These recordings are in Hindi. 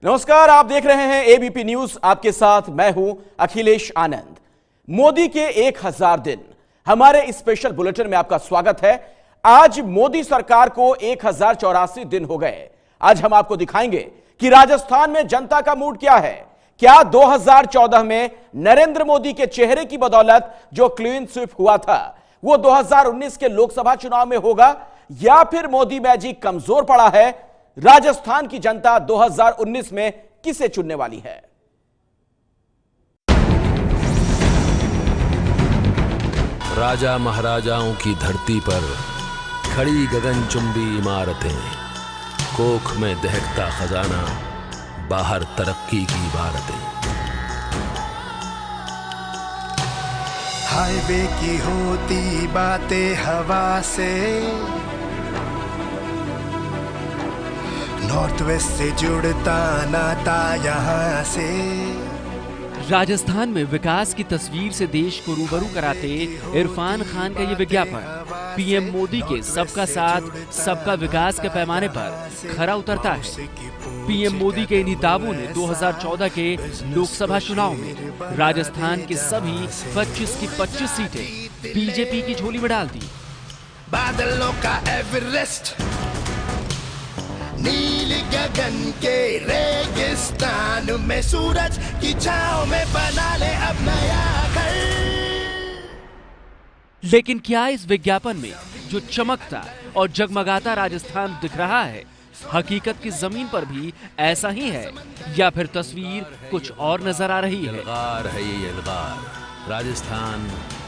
नमस्कार, आप देख रहे हैं एबीपी न्यूज। आपके साथ मैं हूं अखिलेश आनंद। मोदी के 1000 दिन हमारे इस स्पेशल बुलेटिन में आपका स्वागत है। आज मोदी सरकार को 1084 दिन हो गए। आज हम आपको दिखाएंगे कि राजस्थान में जनता का मूड क्या है। क्या 2014 में नरेंद्र मोदी के चेहरे की बदौलत जो क्लीन स्वीप हुआ था वो 2019 के लोकसभा चुनाव में होगा, या फिर मोदी मैजिक कमजोर पड़ा है? राजस्थान की जनता 2019 में किसे चुनने वाली है? राजा महाराजाओं की धरती पर खड़ी गगनचुंबी इमारतें, कोख में दहकता खजाना, बाहर तरक्की की इबारतें। हाईवे की होती बातें हवा से, नॉर्थ वेस्ट से जुड़ता नाता यहाँ से। राजस्थान में विकास की तस्वीर से देश को रूबरू कराते इरफान खान का ये विज्ञापन पीएम मोदी के सबका साथ सबका विकास के पैमाने पर खरा उतरता है। पीएम मोदी के इन्हीं दावों ने 2014 के लोकसभा चुनाव में राजस्थान की सभी 25 की 25 सीटें बीजेपी की झोली में डाल दी। बादलों का एवरेस्ट, नील गगन के रेगिस्तान में, सूरज की छांव में बना ले अब नया घर। लेकिन क्या इस विज्ञापन में जो चमकता और जगमगाता राजस्थान दिख रहा है, हकीकत की जमीन पर भी ऐसा ही है, या फिर तस्वीर कुछ और नजर आ रही है? यलगार है ये यलगार, राजस्थान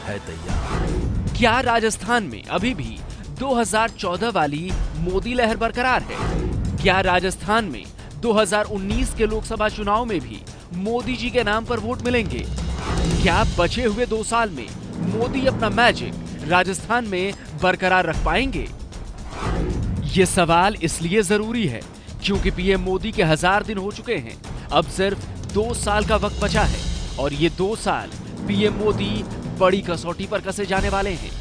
है तैयार। क्या राजस्थान में अभी भी 2014 वाली मोदी लहर बरकरार है? क्या राजस्थान में 2019 के लोकसभा चुनाव में भी मोदी जी के नाम पर वोट मिलेंगे? क्या बचे हुए 2 साल में मोदी अपना मैजिक राजस्थान में बरकरार रख पाएंगे? ये सवाल इसलिए जरूरी है क्योंकि पीएम मोदी के 1000 दिन हो चुके हैं। अब सिर्फ 2 साल का वक्त बचा है और ये 2 साल पीएम मोदी बड़ी कसौटी पर कसे जाने वाले हैं।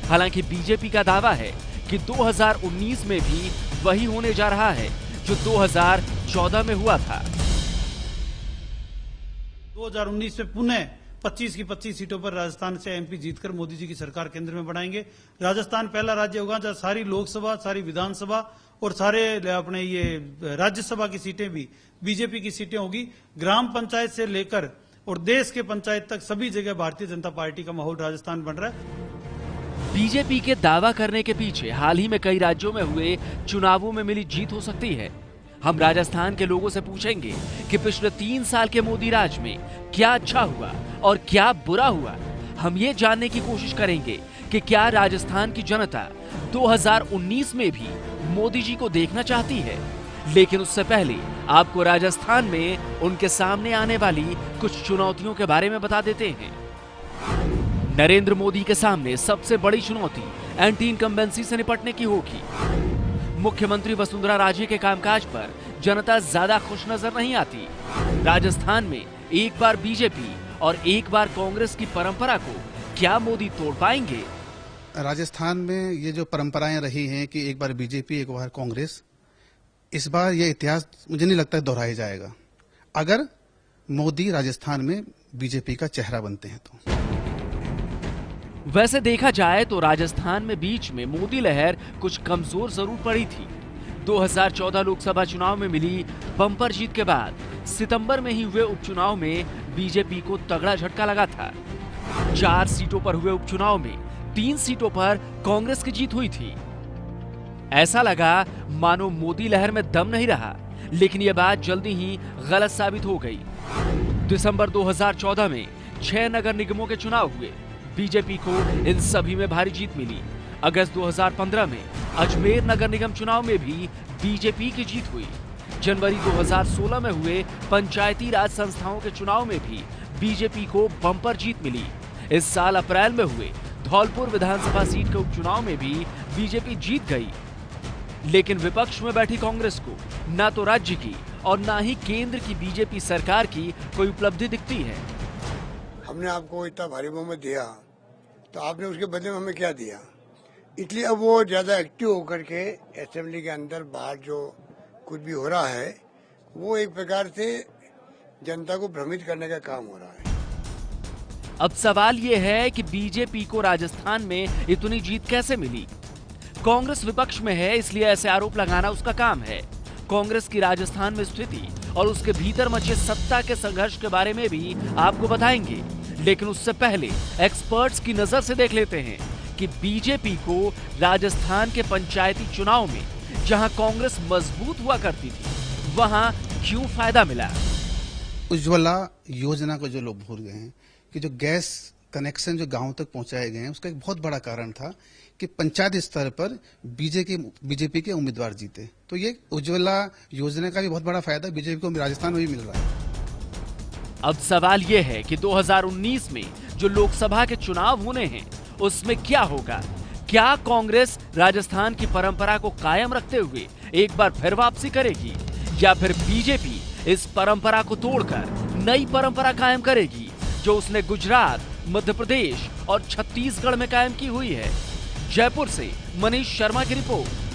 हालांकि बीजेपी का दावा है कि 2019 में भी वही होने जा रहा है जो 2014 में हुआ था। 2019 में पुनः 25 की 25 सीटों पर राजस्थान से एमपी जीतकर मोदी जी की सरकार केंद्र में बनाएंगे। राजस्थान पहला राज्य होगा जहां सारी लोकसभा, सारी विधानसभा और सारे अपने ये राज्यसभा की सीटें भी बीजेपी की सीटें होगी। ग्राम पंचायत से लेकर और देश के पंचायत तक सभी जगह भारतीय जनता पार्टी का माहौल राजस्थान बन रहा है। बीजेपी के दावा करने के पीछे हाल ही में कई राज्यों में हुए चुनावों में मिली जीत हो सकती है। हम राजस्थान के लोगों से पूछेंगे कि पिछले 3 साल के मोदी राज में क्या अच्छा हुआ और क्या बुरा हुआ। हम ये जानने की कोशिश करेंगे कि क्या राजस्थान की जनता 2019 में भी मोदी जी को देखना चाहती है। लेकिन उससे पहले आपको राजस्थान में उनके सामने आने वाली कुछ चुनौतियों के बारे में बता देते हैं। नरेंद्र मोदी के सामने सबसे बड़ी चुनौती एंटी इनकम्बेंसी से निपटने की होगी। मुख्यमंत्री वसुंधरा राजे के कामकाज पर जनता ज्यादा खुश नजर नहीं आती। राजस्थान में एक बार बीजेपी और एक बार कांग्रेस की परंपरा को क्या मोदी तोड़ पाएंगे? राजस्थान में ये जो परंपराएं रही हैं कि एक बार बीजेपी एक बार कांग्रेस, इस बार ये इतिहास मुझे नहीं लगता दोहराया जाएगा अगर मोदी राजस्थान में बीजेपी का चेहरा बनते हैं तो। वैसे देखा जाए तो राजस्थान में बीच में मोदी लहर कुछ कमजोर जरूर पड़ी थी। 2014 लोकसभा चुनाव में मिली बम्पर जीत के बाद सितंबर में ही हुए उपचुनाव में बीजेपी को तगड़ा झटका लगा था। 4 सीटों पर हुए उपचुनाव में 3 सीटों पर कांग्रेस की जीत हुई थी। ऐसा लगा मानो मोदी लहर में दम नहीं रहा, लेकिन यह बात जल्दी ही गलत साबित हो गई। दिसंबर 2014 में 6 नगर निगमों के चुनाव हुए। बीजेपी को इन सभी में भारी जीत मिली। अगस्त 2015 में अजमेर नगर निगम चुनाव में भी बीजेपी की जीत हुई। जनवरी 2016 में हुए पंचायती राज संस्थाओं के चुनाव में भी बीजेपी को बम्पर जीत मिली। इस साल अप्रैल में हुए धौलपुर विधानसभा सीट के उपचुनाव में भी बीजेपी जीत गई। लेकिन विपक्ष में बैठी कांग्रेस को न तो राज्य की और न ही केंद्र की बीजेपी सरकार की कोई उपलब्धि दिखती है। हमने आपको इतना भारी बहुमत दिया तो आपने उसके बदले में हमें क्या दिया? इसलिए अब वो ज्यादा एक्टिव होकर के असेंबली के अंदर बाहर जो कुछ भी हो रहा है वो एक प्रकार से जनता को भ्रमित करने का काम हो रहा है। अब सवाल ये है कि बीजेपी को राजस्थान में इतनी जीत कैसे मिली? कांग्रेस विपक्ष में है, इसलिए ऐसे आरोप लगाना उसका काम है। कांग्रेस की राजस्थान में स्थिति और उसके भीतर मचे सत्ता के संघर्ष के बारे में भी आपको बताएंगे, लेकिन उससे पहले एक्सपर्ट्स की नजर से देख लेते हैं कि बीजेपी को राजस्थान के पंचायती चुनाव में जहां कांग्रेस मजबूत हुआ करती थी, वहां क्यों फायदा मिला। उज्ज्वला योजना को जो लोग भूल गए हैं कि जो गैस कनेक्शन जो गांव तक पहुंचाए गए हैं, उसका एक बहुत बड़ा कारण था कि पंचायत स्तर पर बीजेपी के उम्मीदवार जीते। तो ये उज्ज्वला योजना का भी बहुत बड़ा फायदा बीजेपी को राजस्थान में भी मिल रहा है। अब सवाल यह है कि 2019 में जो लोकसभा के चुनाव होने हैं, उसमें क्या होगा? क्या कांग्रेस राजस्थान की परंपरा को कायम रखते हुए एक बार फिर वापसी करेगी, या फिर बीजेपी इस परंपरा को तोड़कर नई परंपरा कायम करेगी जो उसने गुजरात, मध्य प्रदेश और छत्तीसगढ़ में कायम की हुई है? जयपुर से मनीष शर्मा की रिपोर्ट।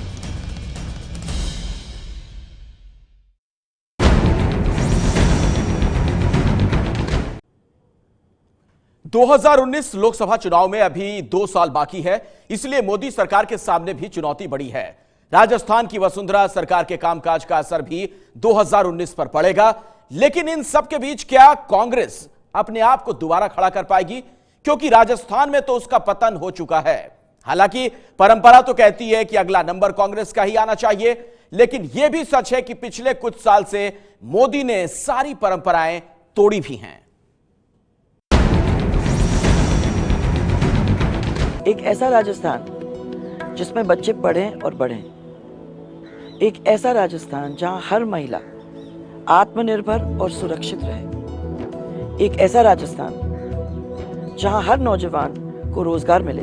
2019 लोकसभा चुनाव में अभी 2 साल बाकी है, इसलिए मोदी सरकार के सामने भी चुनौती बड़ी है। राजस्थान की वसुंधरा सरकार के कामकाज का असर भी 2019 पर पड़ेगा, लेकिन इन सब के बीच क्या कांग्रेस अपने आप को दोबारा खड़ा कर पाएगी? क्योंकि राजस्थान में तो उसका पतन हो चुका है। हालांकि परंपरा तो कहती है कि अगला नंबर कांग्रेस का ही आना चाहिए, लेकिन यह भी सच है कि पिछले कुछ साल से मोदी ने सारी परंपराएं तोड़ी भी हैं। एक ऐसा राजस्थान जिसमें बच्चे पढ़ें और बढ़ें, एक ऐसा राजस्थान जहां हर महिला आत्मनिर्भर और सुरक्षित रहे, एक ऐसा राजस्थान जहां हर नौजवान को रोजगार मिले,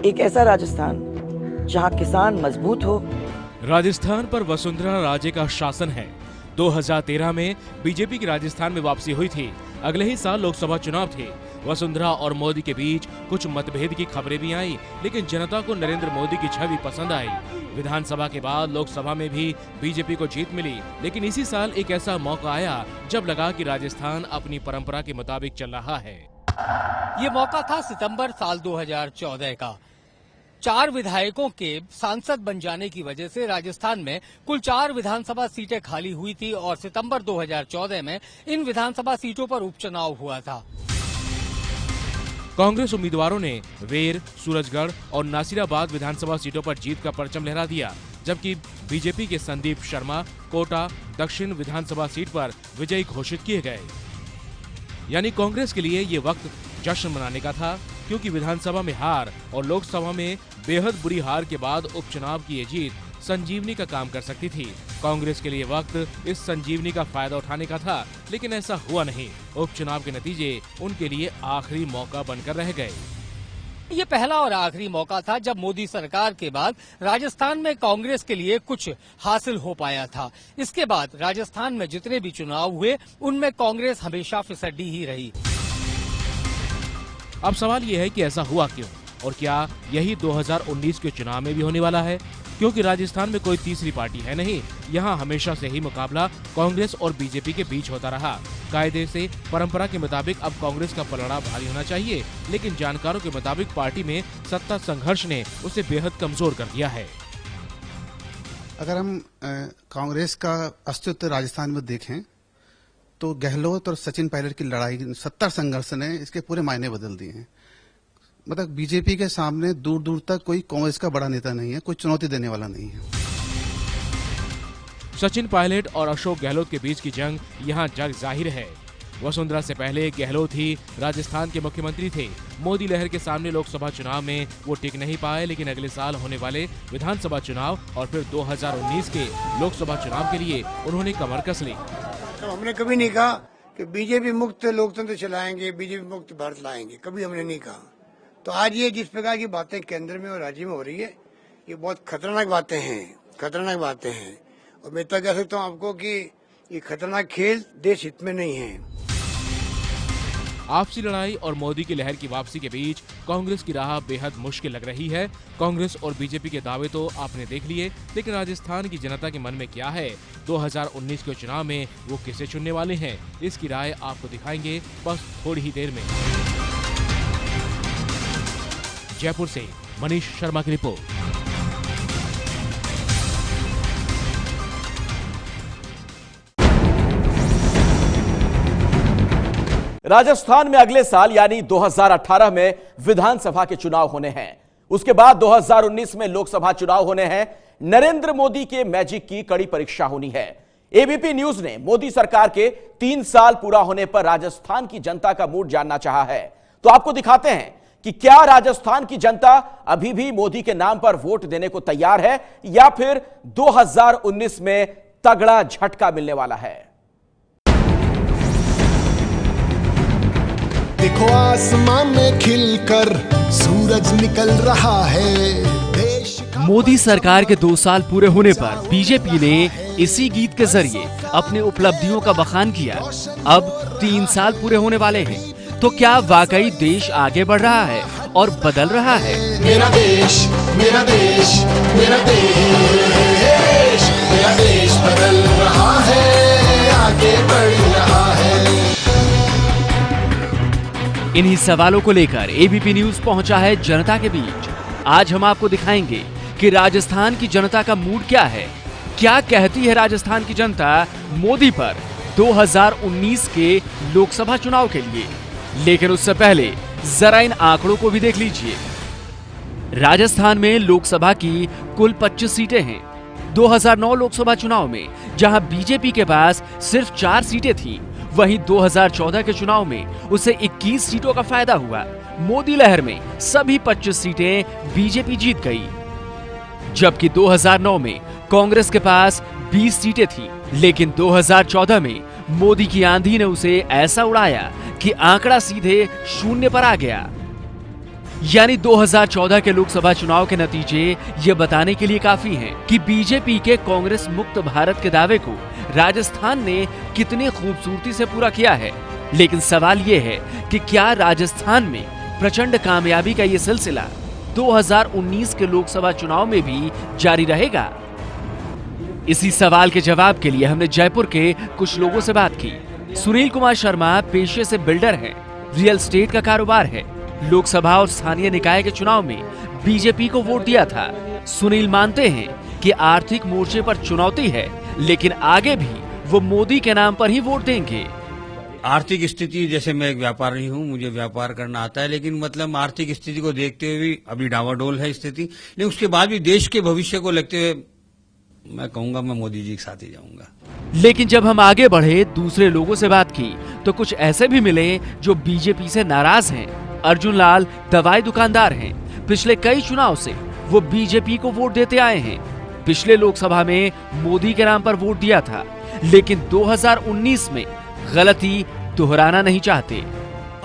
एक ऐसा राजस्थान जहां किसान मजबूत हो। राजस्थान पर वसुंधरा राजे का शासन है। 2013 में बीजेपी की राजस्थान में वापसी हुई थी। अगले ही साल लोकसभा चुनाव थे। वसुंधरा और मोदी के बीच कुछ मतभेद की खबरें भी आई, लेकिन जनता को नरेंद्र मोदी की छवि पसंद आई। विधानसभा के बाद लोकसभा में भी बीजेपी को जीत मिली, लेकिन इसी साल एक ऐसा मौका आया जब लगा कि राजस्थान अपनी परंपरा के मुताबिक चल रहा है। ये मौका था सितंबर साल 2014 का। 4 विधायकों के सांसद बन जाने की वजह से राजस्थान में कुल 4 विधानसभा सीटें खाली हुई थी और सितंबर 2014 में इन विधानसभा सीटों पर उपचुनाव हुआ था। कांग्रेस उम्मीदवारों ने वेर, सूरजगढ़ और नासिराबाद विधानसभा सीटों पर जीत का परचम लहरा दिया, जबकि बीजेपी के संदीप शर्मा कोटा दक्षिण विधानसभा सीट पर विजयी घोषित किए गए। यानी कांग्रेस के लिए ये वक्त जश्न मनाने का था, क्योंकि विधानसभा में हार और लोकसभा में बेहद बुरी हार के बाद उपचुनाव की ये जीत संजीवनी का काम कर सकती थी। कांग्रेस के लिए वक्त इस संजीवनी का फायदा उठाने का था, लेकिन ऐसा हुआ नहीं। उपचुनाव के नतीजे उनके लिए आखिरी मौका बनकर रह गए। ये पहला और आखिरी मौका था जब मोदी सरकार के बाद राजस्थान में कांग्रेस के लिए कुछ हासिल हो पाया था। इसके बाद राजस्थान में जितने भी चुनाव हुए, उनमें कांग्रेस हमेशा फिसड्डी ही रही। अब सवाल ये है कि ऐसा हुआ क्यों, और क्या यही 2019 के चुनाव में भी होने वाला है? क्योंकि राजस्थान में कोई तीसरी पार्टी है नहीं। यहाँ हमेशा से ही मुकाबला कांग्रेस और बीजेपी के बीच होता रहा। कायदे से परंपरा के मुताबिक अब कांग्रेस का पलड़ा भारी होना चाहिए, लेकिन जानकारों के मुताबिक पार्टी में सत्ता संघर्ष ने उसे बेहद कमजोर कर दिया है। अगर हम कांग्रेस का अस्तित्व राजस्थान में देखें तो गहलोत और सचिन पायलट की लड़ाई, सत्ता संघर्ष ने इसके पूरे मायने बदल दिए हैं। मतलब बीजेपी के सामने दूर दूर तक कोई कांग्रेस का बड़ा नेता नहीं है, कोई चुनौती देने वाला नहीं है। सचिन पायलट और अशोक गहलोत के बीच की जंग यहाँ जग जाहिर है। वसुंधरा से पहले गहलोत ही राजस्थान के मुख्यमंत्री थे। मोदी लहर के सामने लोकसभा चुनाव में वो टिक नहीं पाए, लेकिन अगले साल होने वाले विधानसभा चुनाव और फिर 2019 के लोकसभा चुनाव के लिए उन्होंने कमर कस ली। तो हमने कभी नहीं कहा कि बीजेपी मुक्त लोकतंत्र चलाएंगे, बीजेपी मुक्त भारत लाएंगे, कभी हमने नहीं कहा। तो आज ये जिस प्रकार की बातें केंद्र में और राज्य में हो रही है, ये बहुत खतरनाक बातें हैं। और मैं तो कह सकता हूँ आपको कि ये खतरनाक खेल देश हित में नहीं है। आपसी लड़ाई और मोदी की लहर की वापसी के बीच कांग्रेस की राह बेहद मुश्किल लग रही है। कांग्रेस और बीजेपी के दावे तो आपने देख लिए, लेकिन राजस्थान की जनता के मन में क्या है? 2019 के चुनाव में वो किसे चुनने वाले हैं? इसकी राय आपको दिखाएंगे बस थोड़ी ही देर में। जयपुर से मनीष शर्मा की रिपोर्ट। राजस्थान में अगले साल यानी 2018 में विधानसभा के चुनाव होने हैं। उसके बाद 2019 में लोकसभा चुनाव होने हैं। नरेंद्र मोदी के मैजिक की कड़ी परीक्षा होनी है। एबीपी न्यूज ने मोदी सरकार के 3 साल पूरा होने पर राजस्थान की जनता का मूड जानना चाहा है। तो आपको दिखाते हैं कि क्या राजस्थान की जनता अभी भी मोदी के नाम पर वोट देने को तैयार है या फिर 2019 में तगड़ा झटका मिलने वाला है। देखो आसमान में खिलकर सूरज निकल रहा है। देश का मोदी सरकार के 2 साल पूरे होने पर बीजेपी ने इसी गीत के जरिए अपनी उपलब्धियों का बखान किया। अब 3 साल पूरे होने वाले हैं, तो क्या वाकई देश आगे बढ़ रहा है और बदल रहा है? मेरा देश, मेरा देश, मेरा देश, मेरा देश बदल रहा है, आगे बढ़ रहा है। इन्हीं सवालों को लेकर एबीपी न्यूज पहुंचा है जनता के बीच। आज हम आपको दिखाएंगे कि राजस्थान की जनता का मूड क्या है, क्या कहती है राजस्थान की जनता मोदी पर 2019 के लोकसभा चुनाव के लिए। लेकिन उससे पहले जरा इन आंकड़ों को भी देख लीजिए। राजस्थान में लोकसभा की कुल 25 सीटें हैं। 2009 लोकसभा चुनाव में जहां बीजेपी के पास सिर्फ 4 सीटें थीं, वहीं 2014 के चुनाव में उसे 21 सीटों का फायदा हुआ। मोदी लहर में सभी 25 सीटें बीजेपी जीत गई, जबकि 2009 में कांग्रेस के पास 20 सीटें थीं। लेकिन 2014 में मोदी की आंधी ने उसे ऐसा उड़ाया कि आंकड़ा सीधे 0 पर आ गया। यानी 2014 के लोकसभा चुनाव के नतीजे ये बताने के लिए काफी हैं कि बीजेपी के कांग्रेस मुक्त भारत के दावे को राजस्थान ने कितनी खूबसूरती से पूरा किया है। लेकिन सवाल ये है कि क्या राजस्थान में प्रचंड कामयाबी का ये सिलसिला 2019 के लोकसभा चुनाव में भी जारी रहेगा? इसी सवाल के जवाब के लिए हमने जयपुर के कुछ लोगों से बात की। सुनील कुमार शर्मा पेशे से बिल्डर हैं, रियल एस्टेट का कारोबार है। लोकसभा और स्थानीय निकाय के चुनाव में बीजेपी को वोट दिया था। सुनील मानते हैं कि आर्थिक मोर्चे पर चुनौती है, लेकिन आगे भी वो मोदी के नाम पर ही वोट देंगे। आर्थिक स्थिति, जैसे मैं एक व्यापारी हूँ, मुझे व्यापार करना आता है, लेकिन मतलब आर्थिक स्थिति को देखते हुए भी अभी डावाडोल है स्थिति। लेकिन उसके बाद भी देश के भविष्य को लगते हुए मैं कहूंगा मैं मोदी जी के साथ ही जाऊंगा। लेकिन जब हम आगे बढ़े, दूसरे लोगों से बात की, तो कुछ ऐसे भी मिले जो बीजेपी से नाराज हैं। अर्जुन लाल दवाई दुकानदार हैं। पिछले कई चुनाव से वो बीजेपी को वोट देते आए हैं। पिछले लोकसभा में मोदी के नाम पर वोट दिया था, लेकिन 2019 में गलती दोहराना नहीं चाहते।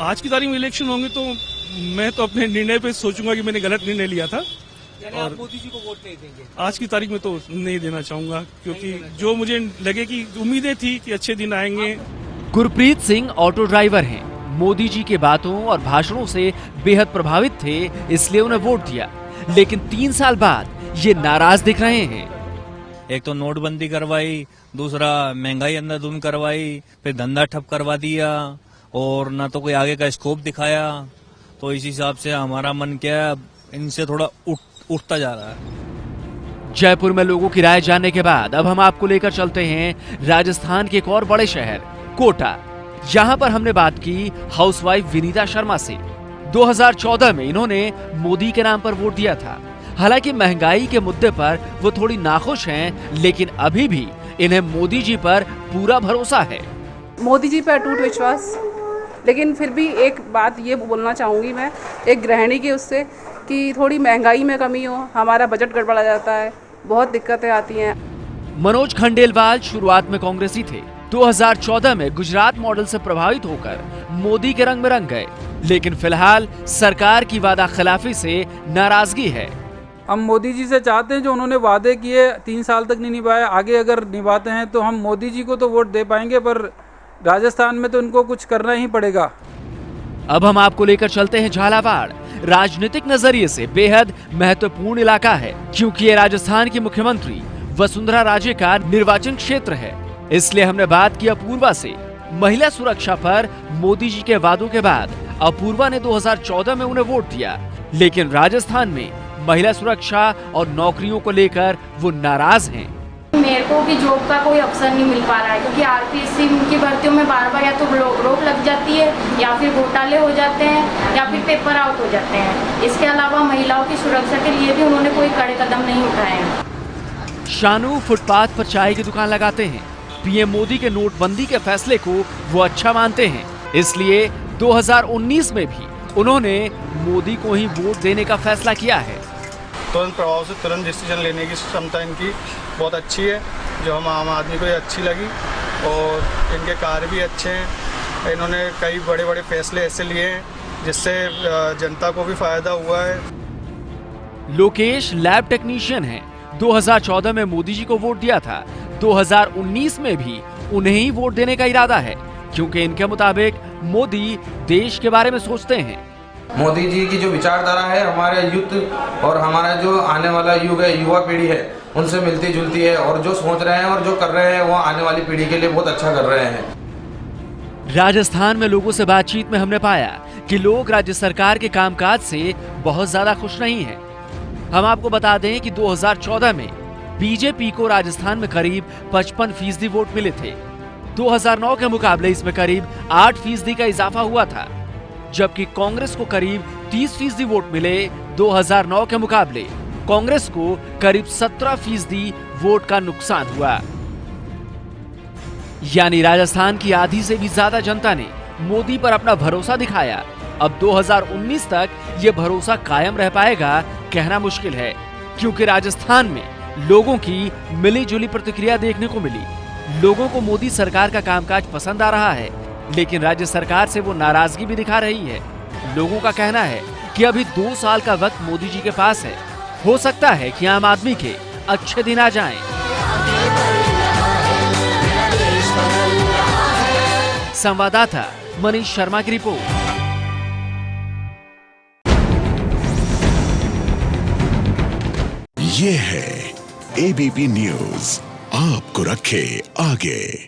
आज की तारीख में इलेक्शन होंगे तो मैं तो अपने निर्णय पे सोचूंगा कि मैंने गलत निर्णय लिया था और मोदी जी को वोट नहीं देंगे। आज की तारीख में तो नहीं देना चाहूंगा, क्योंकि जो मुझे लगे कि उम्मीदें थी कि अच्छे दिन आएंगे। गुरप्रीत सिंह ऑटो ड्राइवर हैं। मोदी जी के बातों और भाषणों से बेहद प्रभावित थे, इसलिए उन्हें वोट दिया। लेकिन 3 साल बाद ये नाराज दिख रहे हैं। एक तो नोटबंदी करवाई, दूसरा महंगाई अंधाधुंध करवाई, फिर धंधा ठप करवा दिया और ना तो कोई आगे का स्कोप दिखाया। तो इस हिसाब से हमारा मन क्या है, इनसे थोड़ा उठता जा रहा है। जयपुर में लोगों की राय जानने के बाद अब हम आपको लेकर चलते हैं राजस्थान के एक और बड़े शहर कोटा। यहाँ पर हमने बात की हाउसवाइफ विनीता शर्मा से। 2014 में इन्होंने मोदी के नाम पर वोट दिया था। हालांकि महंगाई के मुद्दे पर वो थोड़ी नाखुश हैं, लेकिन अभी भी इन्हें मोदी जी पर पूरा भरोसा है। मोदी जी पर अटूट विश्वास। लेकिन फिर भी एक बात ये बोलना चाहूँगी मैं, एक गृहिणी की उससे, कि थोड़ी महंगाई में कमी हो, हमारा बजट गड़बड़ा जाता है, बहुत दिक्कतें आती हैं। मनोज खंडेलवाल शुरुआत में कांग्रेसी थे। 2014 में गुजरात मॉडल से प्रभावित होकर मोदी के रंग में रंग गए, लेकिन फिलहाल सरकार की वादा खिलाफी से नाराजगी है। हम मोदी जी से चाहते हैं जो उन्होंने वादे किए 3 साल तक नहीं निभाए, आगे अगर निभाते हैं तो हम मोदी जी को तो वोट दे पाएंगे, पर राजस्थान में तो इनको कुछ करना ही पड़ेगा। अब हम आपको लेकर चलते हैं झालावाड़। राजनीतिक नजरिए से बेहद महत्वपूर्ण इलाका है, क्योंकि ये राजस्थान की मुख्यमंत्री वसुंधरा राजे का निर्वाचन क्षेत्र है। इसलिए हमने बात की अपूर्वा से। महिला सुरक्षा पर मोदी जी के वादों के बाद अपूर्वा ने 2014 में उन्हें वोट दिया, लेकिन राजस्थान में महिला सुरक्षा और नौकरियों को लेकर वो नाराज हैं। मेरे को कि जॉब का कोई अवसर नहीं मिल पा रहा है, क्योंकि आरपीएससी की भर्तियों में बार बार या तो रोक लग जाती है, या फिर घोटाले हो जाते हैं, या फिर पेपर आउट हो जाते हैं। इसके अलावा महिलाओं की सुरक्षा के लिए भी उन्होंने कोई कड़े कदम नहीं उठाए हैं। शानू फुटपाथ पर चाय की दुकान लगाते हैं। पीएम मोदी के नोटबंदी के फैसले को वो अच्छा मानते हैं, इसलिए 2019 में भी उन्होंने मोदी को ही वोट देने का फैसला किया है। तुरंत प्रभाव से तुरंत डिसीजन लेने की क्षमता इनकी बहुत अच्छी है, जो हम आम आदमी को ये अच्छी लगी, और इनके कार्य भी अच्छे हैं। इन्होंने कई बड़े बड़े फैसले ऐसे लिए हैं जिससे जनता को भी फायदा हुआ है। लोकेश लैब टेक्नीशियन हैं। 2014 में मोदी जी को वोट दिया था। 2019 में भी उन्हें ही वोट देने का इरादा है, क्योंकि इनके मुताबिक मोदी देश के बारे में सोचते हैं। मोदी जी की जो विचारधारा है हमारे यूथ और हमारा जो आने वाला युग है, युवा पीढ़ी है, उनसे मिलती जुलती है, और जो सोच रहे हैं और जो कर रहे हैं वो आने वाली पीढ़ी के लिए बहुत अच्छा कर रहे हैं। राजस्थान में लोगों से बातचीत में हमने पाया कि लोग राज्य सरकार के कामकाज से बहुत ज्यादा खुश नहीं हैं। हम आपको बता दें कि 2014 में बीजेपी को राजस्थान में करीब 55% वोट मिले थे। 2009 के मुकाबले इसमें करीब 8% का इजाफा हुआ था, जबकि कांग्रेस को करीब 30% वोट मिले। 2009 के मुकाबले कांग्रेस को करीब 17% वोट का नुकसान हुआ। यानी राजस्थान की आधी से भी ज्यादा जनता ने मोदी पर अपना भरोसा दिखाया। अब 2019 तक ये भरोसा कायम रह पाएगा कहना मुश्किल है, क्योंकि राजस्थान में लोगों की मिली जुली प्रतिक्रिया देखने को मिली। लोगों को मोदी सरकार का कामकाज पसंद आ रहा है, लेकिन राज्य सरकार से वो नाराजगी भी दिखा रही है। लोगों का कहना है कि अभी 2 साल का वक्त मोदी जी के पास है। हो सकता है कि आम आदमी के अच्छे दिन आ जाएं। संवाददाता मनीष शर्मा की रिपोर्ट। ये है एबीपी न्यूज़, आपको रखे आगे।